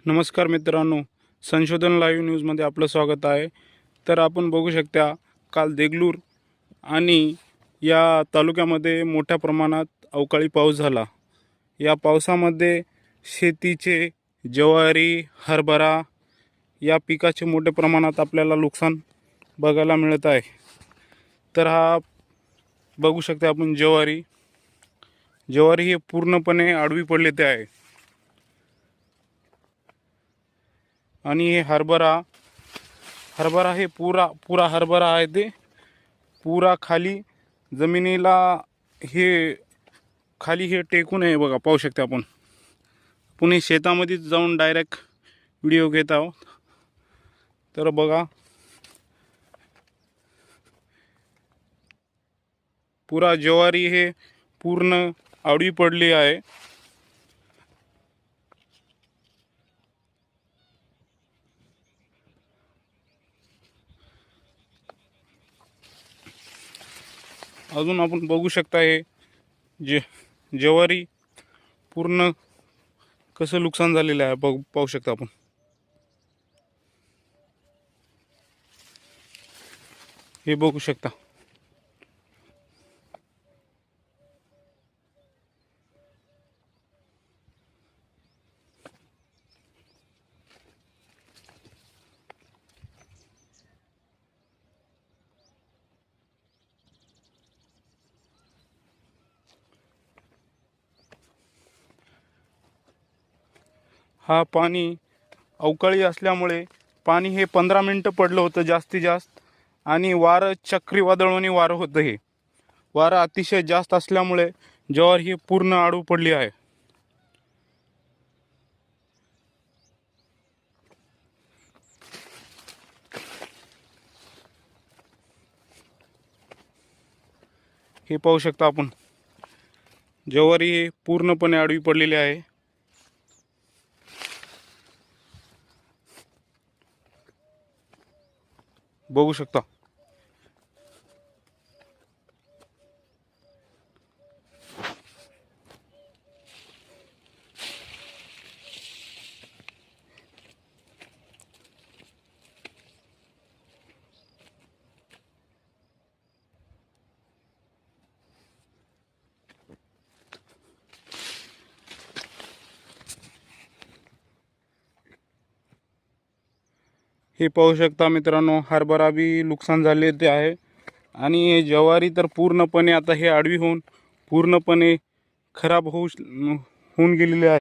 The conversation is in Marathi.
नमस्कार मित्रांनो, संशोधन लाईव्ह न्यूजमध्ये आपलं स्वागत आहे. तर आपण बघू शकता, काल देगलूर आणि या तालुक्यामध्ये मोठ्या प्रमाणात अवकाळी पाऊस झाला. या पावसामध्ये शेतीचे ज्वारी, हरभरा या पिकाचे मोठ्या प्रमाणात आपल्याला नुकसान बघायला मिळत आहे. तर हा बघू शकता आपण ज्वारी हे पूर्णपणे आडवी पडले आहे. आणि हे हरभरा हे पुरा हरभरा आहे. ते पुरा खाली जमिनीला हे खाली हे टेकून आहे बघा, पाहू शकता आपण. पुणे शेतामध्येच जाऊन डायरेक्ट व्हिडिओ घेत आहोत. तर बघा, पुरा ज्वारी हे पूर्ण आडवी पडली आहे. अजून आपण बघू शकता, हे ज्वारी पूर्ण कसं नुकसान झालेलं आहे पाहू शकता आपण. हे बघू शकता. हा पाणी अवकाळी असल्यामुळे पाणी हे 15 मिनटं पडलं होतं जास्तीत जास्त. आणि वारं चक्रीवादळाने वारं होतं. हे वारं अतिशय जास्त असल्यामुळे ज्वारी ही पूर्ण आडू पडली आहे. हे पाहू शकता आपण, ज्वारी हे पूर्णपणे आडवी पडलेली आहे. बघू शकता. हे पाहू शकता मित्रांनो, हरभरा बी नुकसान झाले ते आहे. आणि ज्वारी तर पूर्णपणे आता हे आडवी होऊन पूर्णपणे खराब होऊन गेलेले आहे.